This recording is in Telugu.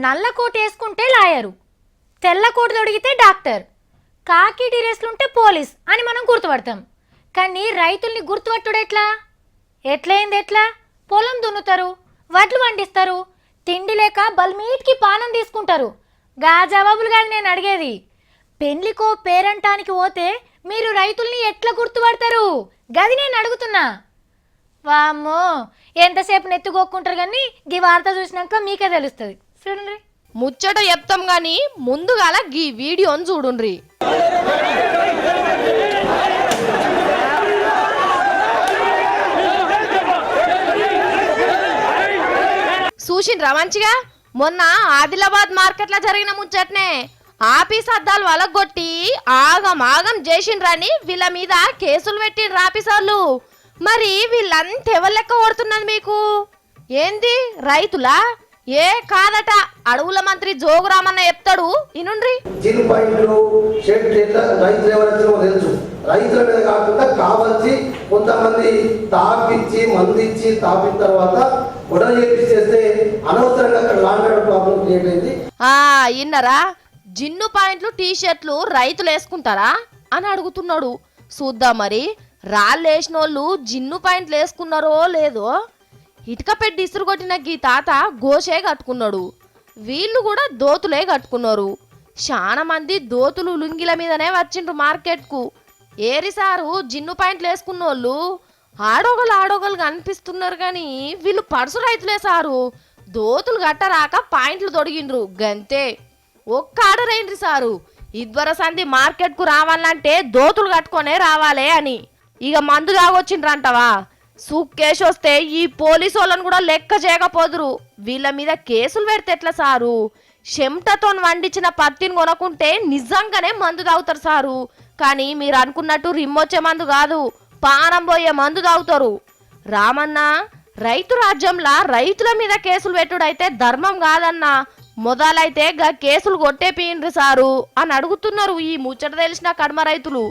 నల్ల కోట్ వేసుకుంటే లాయరు, తెల్ల కోట్ తొడిగితే డాక్టర్, కాకి డ్రెస్లుంటే పోలీస్ అని మనం గుర్తుపడతాం. కానీ రైతుల్ని గుర్తుపట్టుడు ఎట్లా? పొలం దున్నుతారు, వడ్లు పండిస్తారు, తిండి లేక బల్మీట్కి పానం తీసుకుంటారు. గా జవాబులు కాదు నేను అడిగేది. పెళ్లికో పేరంటానికి పోతే మీరు రైతుల్ని ఎట్లా గుర్తుపడతారు? గది నేను అడుగుతున్నా. వామ్మో, ఎంతసేపు నెత్తుకోక్కుంటారు కానీ గీ వార్త చూసినాక మీకే తెలుస్తుంది. చూడండి, ముచ్చట చెప్తాం గాని ముందుగాల గీ వీడియోని చూడుండ్రి. చూసిండ్రా మంచిగా? మొన్న ఆదిలాబాద్ మార్కెట్లో జరిగిన ముచ్చట్నే ఆఫీస్ అద్దాలు వలగొట్టి ఆగం చేసిండ్రని వీళ్ళ మీద కేసులు పెట్టిండ్రు ఆఫీసర్లు. మరి వీళ్ళంతా ఎవరు లెక్క కొడుతున్నది మీకు? ఏంది రైతులా? ఏ కాదట, అడవుల మంత్రి జోగురామన్న చెప్తాడు ఇనుండ్రి. రైతుల మీద కాకుండా కావచ్చి కొంతమంది తాపించి మందిచ్చి తాపిన తర్వాత గొడవ చేపిస్తే అనవసరంగా అక్కడ లాండ్ ఆర్డర్ ప్రాబ్లం క్రియేట్ అయింది. ఇన్నరా, జిన్ను పాయింట్లు టీ షర్ట్లు రైతులు వేసుకుంటారా అని అడుగుతున్నాడు. చూద్దాం మరి రాళ్ళు వేసినోళ్ళు జిన్ను పాయింట్లు వేసుకున్నారో లేదో. ఇటుక పెట్టి ఇసురు కొట్టిన గీ తాత గోషే కట్టుకున్నాడు, వీళ్ళు కూడా దోతులే కట్టుకున్నారు. చాలా మంది దోతులు లుంగిల మీదనే వచ్చిండ్రు మార్కెట్కు. ఏరి సారు జిన్ను పాయింట్లు వేసుకున్నోళ్ళు ఆడోగలు కనిపిస్తున్నారు కానీ వీళ్ళు పడుసు రైతులే సారు. దోతులు గట్టరాక పాయింట్లు తొడిగిండ్రు గంతే. ఒక్క ఆర్డర్ అయిండ్రి సారు, ఇద్దరు సంది మార్కెట్కు రావాలంటే దోతులు కట్టుకొనే రావాలే అని. ఇక మందు తాగొచ్చిండ్రంటవా? సూక్కేసి వస్తే ఈ పోలీసు వాళ్ళని కూడా లెక్క చేయకపోదురు. వీళ్ళ మీద కేసులు పెడితే ఎట్లా సారు? చెమటతో వండించిన పత్తిని కొనుక్కుంటే నిజంగానే మందు తాగుతారు సారు. కానీ మీరు అనుకున్నట్టు రిమ్మొచ్చే మందు కాదు, పానం పోయే మందు తాగుతారు. రామన్న, రైతు రాజ్యంలా రైతుల మీద కేసులు పెట్టుడైతే ధర్మం కాదన్నా. మొదలైతే గా కేసులు కొట్టే పీండ్రి సారు అని అడుగుతున్నారు ఈ ముచ్చట తెలిసిన కడమ రైతులు.